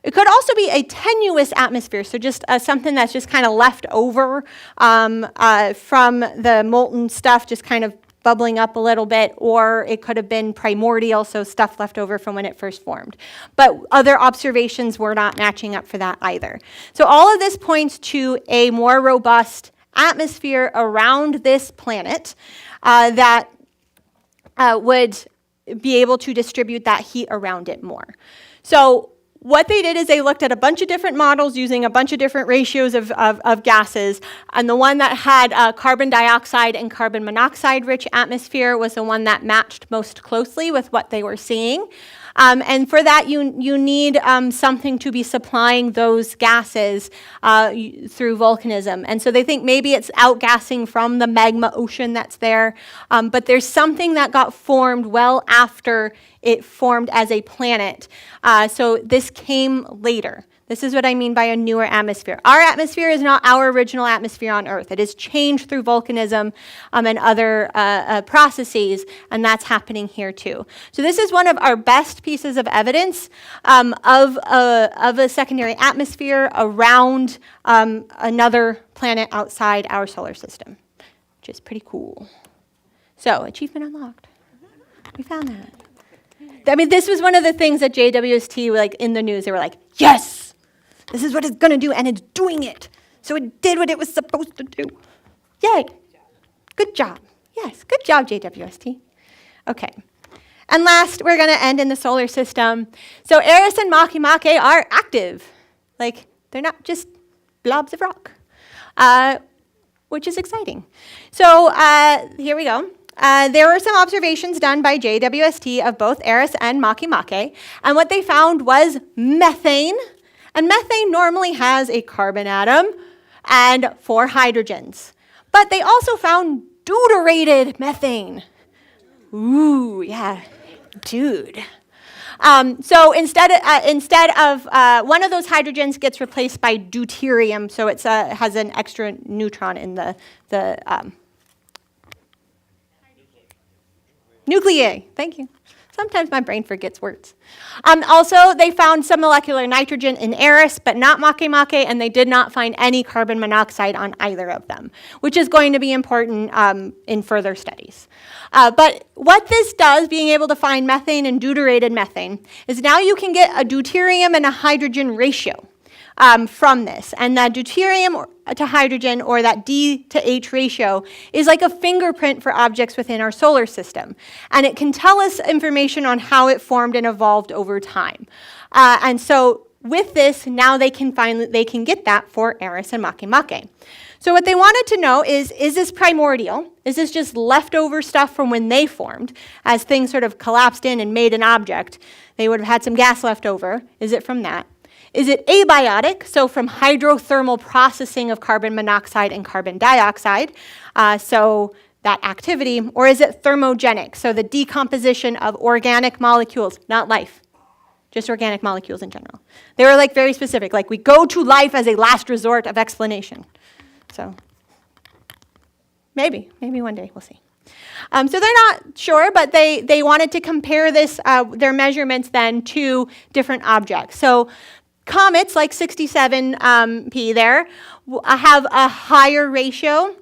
It could also be a tenuous atmosphere, so just something that's just kind of left over from the molten stuff, just kind of bubbling up a little bit, or it could have been primordial, so stuff left over from when it first formed. But other observations were not matching up for that either. So all of this points to a more robust atmosphere around this planet that would be able to distribute that heat around it more. So what they did is they looked at a bunch of different models using a bunch of different ratios of gases, and the one that had carbon dioxide and carbon monoxide rich atmosphere was the one that matched most closely with what they were seeing. And for that, you need something to be supplying those gases through volcanism. And so they think maybe it's outgassing from the magma ocean that's there, but there's something that got formed well after it formed as a planet. So this came later. This is what I mean by a newer atmosphere. Our atmosphere is not our original atmosphere on Earth. It is changed through volcanism and other processes, and that's happening here too. So this is one of our best pieces of evidence of a secondary atmosphere around another planet outside our solar system, which is pretty cool. So, achievement unlocked. We found that. I mean, this was one of the things that JWST, like in the news, they were like, yes! This is what it's going to do, and it's doing it. So it did what it was supposed to do. Yay. Good job. Yes, good job, JWST. Okay. And last, we're going to end in the solar system. So Eris and Makemake are active. Like, they're not just blobs of rock, which is exciting. So here we go. There were some observations done by JWST of both Eris and Makemake, and what they found was methane. And methane normally has a carbon atom and 4 hydrogens. But they also found deuterated methane. Ooh, yeah, dude. So instead of one of those hydrogens gets replaced by deuterium, so it has an extra neutron in the nuclei. Thank you. Sometimes my brain forgets words. Also, they found some molecular nitrogen in Eris, but not Makemake, and they did not find any carbon monoxide on either of them, which is going to be important in further studies. But what this does, being able to find methane and deuterated methane, is now you can get a deuterium and a hydrogen ratio from this. And that deuterium to hydrogen, or that D to H ratio, is like a fingerprint for objects within our solar system. And it can tell us information on how it formed and evolved over time. And so with this, now they can get that for Eris and Makemake. So what they wanted to know is this primordial? Is this just leftover stuff from when they formed? As things sort of collapsed in and made an object, they would have had some gas left over. Is it from that? Is it abiotic, so from hydrothermal processing of carbon monoxide and carbon dioxide, so that activity, or is it thermogenic, so the decomposition of organic molecules, not life, just organic molecules in general. They were like very specific, like we go to life as a last resort of explanation. So maybe one day, we'll see. So they're not sure, but they wanted to compare this, their measurements then to different objects. So comets, like 67P there, have a higher ratio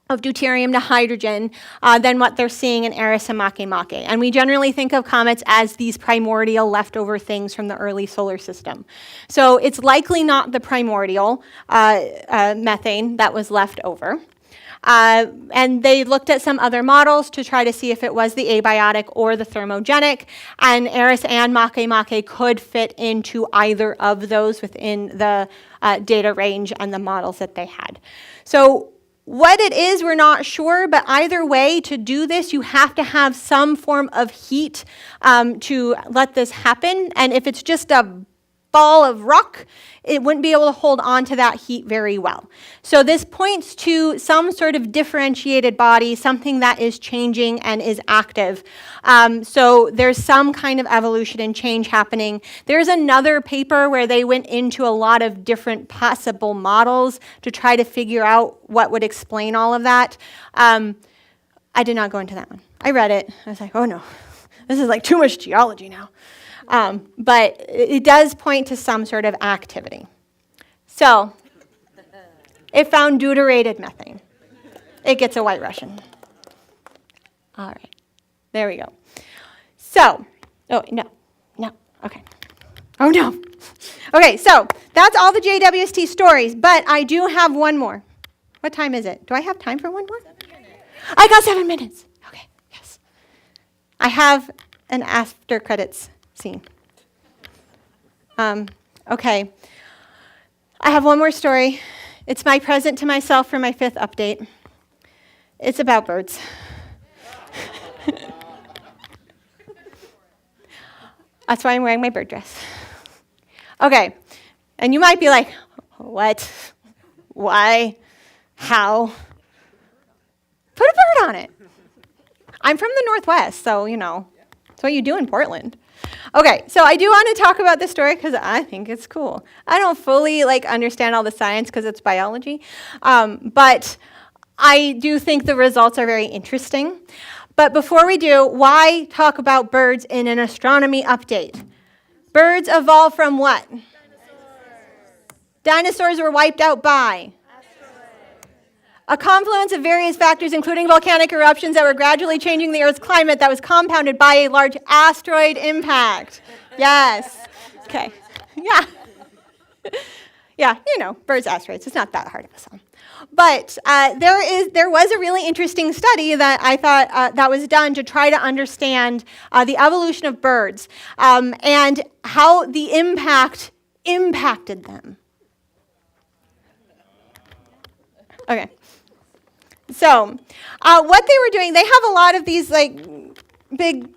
of deuterium to hydrogen than what they're seeing in Eris and Makemake. And we generally think of comets as these primordial leftover things from the early solar system. So it's likely not the primordial methane that was left over. And they looked at some other models to try to see if it was the abiotic or the thermogenic, and Eris and Makemake could fit into either of those within the data range and the models that they had. So what it is, we're not sure, but either way, to do this, you have to have some form of heat to let this happen, and if it's just a ball of rock, it wouldn't be able to hold on to that heat very well. So this points to some sort of differentiated body, something that is changing and is active. So there's some kind of evolution and change happening. There's another paper where they went into a lot of different possible models to try to figure out what would explain all of that. I did not go into that one. I read it. I was like, oh no, this is like too much geology now. But it does point to some sort of activity. So it found deuterated methane. It gets a White Russian. All right. There we go. So, oh, no. Okay. Oh, no. Okay, so that's all the JWST stories, but I do have one more. What time is it? Do I have time for one more? 7 minutes. I got 7 minutes. Okay, yes. I have an after credits scene. Okay. I have one more story. It's my present to myself for my 5th update. It's about birds. That's why I'm wearing my bird dress. Okay, and you might be like, what? Why? How? Put a bird on it. I'm from the Northwest, so, it's what you do in Portland. Okay, so I do want to talk about this story because I think it's cool. I don't fully understand all the science because it's biology, but I do think the results are very interesting. But before we do, why talk about birds in an astronomy update? Birds evolved from what? Dinosaurs were wiped out by? A confluence of various factors, including volcanic eruptions that were gradually changing the Earth's climate that was compounded by a large asteroid impact. Yes. Okay. Yeah. Yeah, birds, asteroids. It's not that hard of a sum. But there was a really interesting study that I thought that was done to try to understand the evolution of birds and how the impact impacted them. Okay. So what they were doing, they have a lot of these big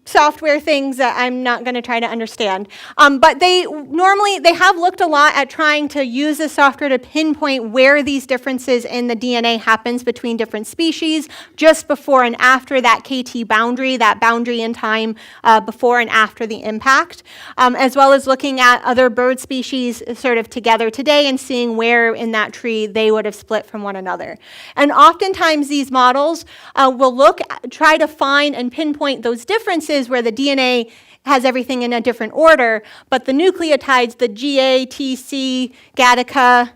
software things that I'm not going to try to understand. But they have looked a lot at trying to use the software to pinpoint where these differences in the DNA happens between different species just before and after that KT boundary, that boundary in time before and after the impact, as well as looking at other bird species sort of together today and seeing where in that tree they would have split from one another. And oftentimes these models will try to find and pinpoint those differences where the DNA has everything in a different order, but the nucleotides, the GA, TC, Gattaca,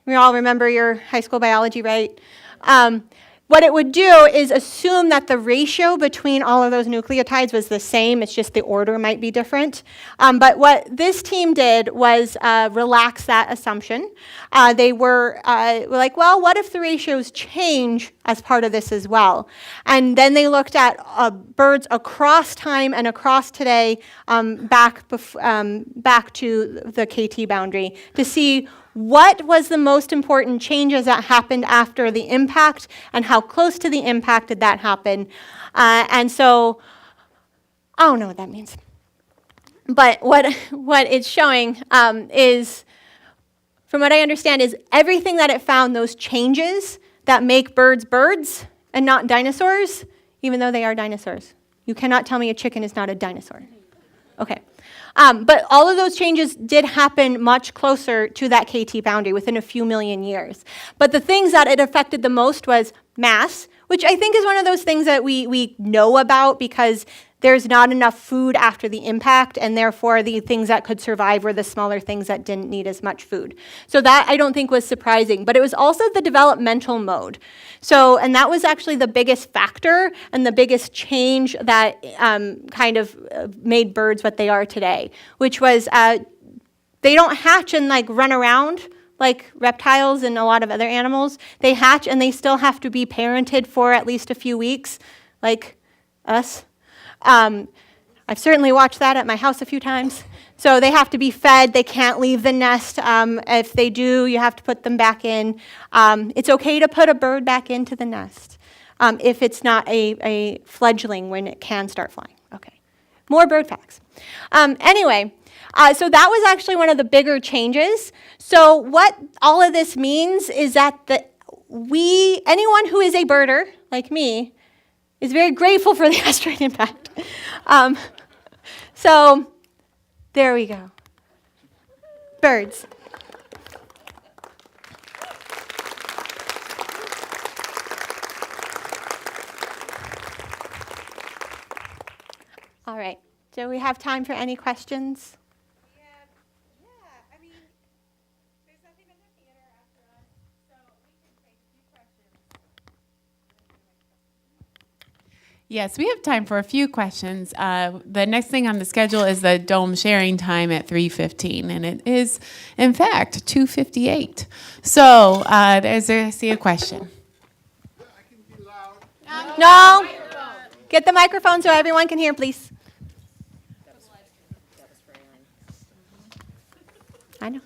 you all remember your high school biology, right? What it would do is assume that the ratio between all of those nucleotides was the same, it's just the order might be different. But what this team did was relax that assumption. They were like, well, what if the ratios change as part of this as well? And then they looked at birds across time and across today back to the KT boundary to see what was the most important changes that happened after the impact and how close to the impact did that happen. And so, I don't know what that means. But what it's showing is, from what I understand, is everything that it found, those changes that make birds birds and not dinosaurs, even though they are dinosaurs. You cannot tell me a chicken is not a dinosaur. Okay. But all of those changes did happen much closer to that KT boundary within a few million years. But the things that it affected the most was mass, which I think is one of those things that we know about because there's not enough food after the impact, and therefore the things that could survive were the smaller things that didn't need as much food. So that I don't think was surprising, but it was also the developmental mode. So, and that was actually the biggest factor and the biggest change that kind of made birds what they are today, which was they don't hatch and run around like reptiles and a lot of other animals. They hatch and they still have to be parented for at least a few weeks, like us. I've certainly watched that at my house a few times. So they have to be fed. They can't leave the nest. If they do, you have to put them back in. It's okay to put a bird back into the nest if it's not a fledgling when it can start flying. Okay, more bird facts. Anyway, so that was actually one of the bigger changes. So what all of this means is that anyone who is a birder, like me, is very grateful for the asteroid impact. So there we go. Birds. All right. Do we have time for any questions? I mean, there's nothing in the theater after us, so we can take a few questions. Yes, we have time for a few questions. The next thing on the schedule is the dome sharing time at 3:15, and it is, in fact, 2:58. So I see a question. No. Get the microphone so everyone can hear, please. I know.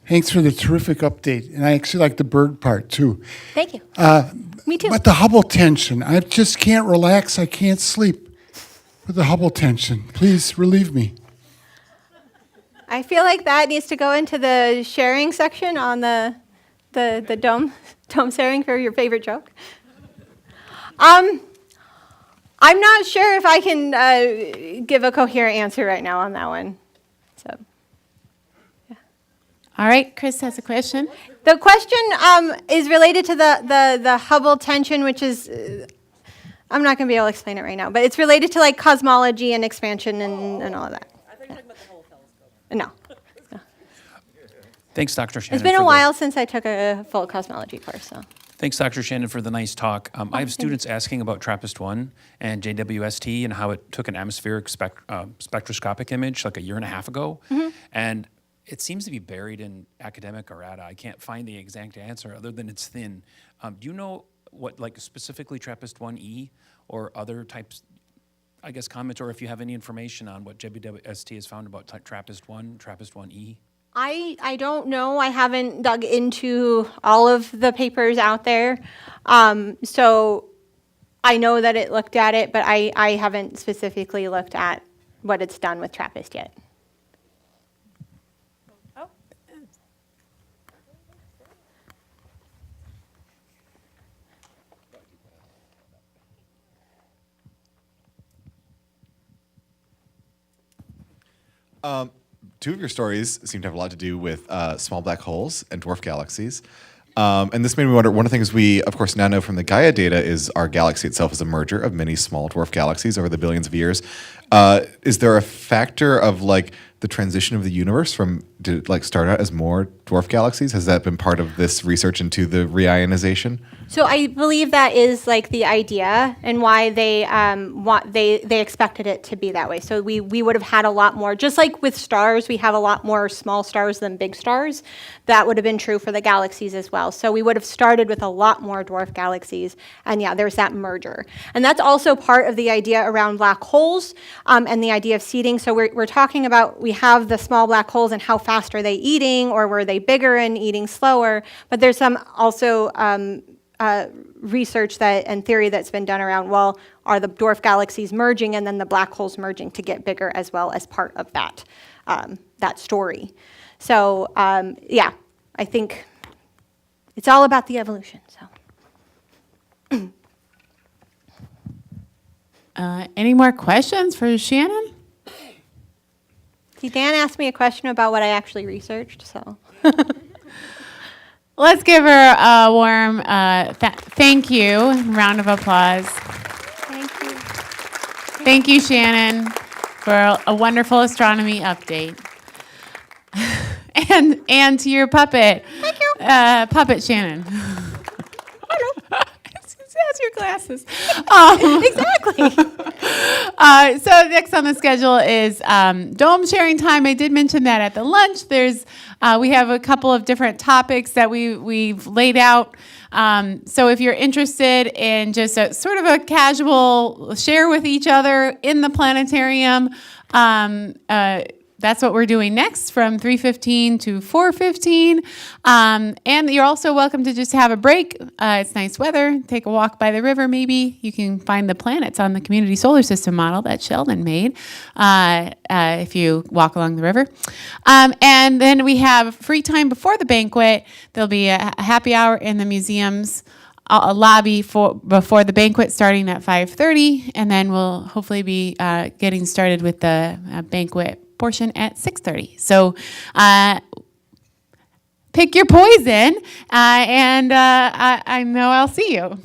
Thanks for the terrific update, and I actually like the bird part too. Thank you. Me too. But the Hubble tension, I just can't relax. I can't sleep with the Hubble tension. Please relieve me. I feel like that needs to go into the sharing section on the dome sharing for your favorite joke. I'm not sure if I can give a coherent answer right now on that one. So. All right, Chris has a question. The question is related to the Hubble tension, which is, I'm not going to be able to explain it right now, but it's related to like cosmology and expansion and all of that. I think you're talking about the Hubble telescope. No. Thanks, Dr. Shannon. It's been a while since I took a full cosmology course, so. Thanks, Dr. Shannon, for the nice talk. I have students asking about TRAPPIST-1 and JWST and how it took an atmospheric spectroscopic image like a year and a half ago. And it seems to be buried in academic errata. I can't find the exact answer other than it's thin. Do you know what, like specifically TRAPPIST-1E or other types, I guess, comments, or if you have any information on what JWST has found about TRAPPIST-1, TRAPPIST-1E? I don't know. I haven't dug into all of the papers out there. So I know that it looked at it, but I haven't specifically looked at what it's done with TRAPPIST yet. Two of your stories seem to have a lot to do with small black holes and dwarf galaxies. And this made me wonder, one of the things we, of course, now know from the Gaia data is our galaxy itself is a merger of many small dwarf galaxies over the billions of years. Is there a factor of like the transition of the universe from to like start out as more dwarf galaxies? Has that been part of this research into the reionization? So I believe that is like the idea and why they they expected it to be that way. So we would have had a lot more, just like with stars, we have a lot more small stars than big stars. That would have been true for the galaxies as well. So we would have started with a lot more dwarf galaxies, and yeah, there's that merger. And that's also part of the idea around black holes and the idea of seeding. So we're talking about, we have the small black holes and how fast are they eating, or were they bigger and eating slower? But there's some also research that and theory that's been done around, well, are the dwarf galaxies merging and then the black holes merging to get bigger as well as part of that, that story. So yeah, I think it's all about the evolution. So. Any more questions for Shannon? See, Dan asked me a question about what I actually researched, so. Let's give her a warm thank you, round of applause. Thank you. Thank you, Shannon, for a wonderful astronomy update. and to your puppet. Thank you. Puppet Shannon. Hello. That's your glasses. Exactly. So next on the schedule is dome sharing time. I did mention that at the lunch. We have a couple of different topics that we've laid out. So if you're interested in just a sort of a casual share with each other in the planetarium, that's what we're doing next from 3:15 to 4:15. And you're also welcome to just have a break. It's nice weather. Take a walk by the river maybe. You can find the planets on the community solar system model that Sheldon made if you walk along the river. And then we have free time before the banquet. There'll be a happy hour in the museum's a lobby before the banquet starting at 5:30. And then we'll hopefully be getting started with the banquet portion at 6:30. So pick your poison, and I know I'll see you.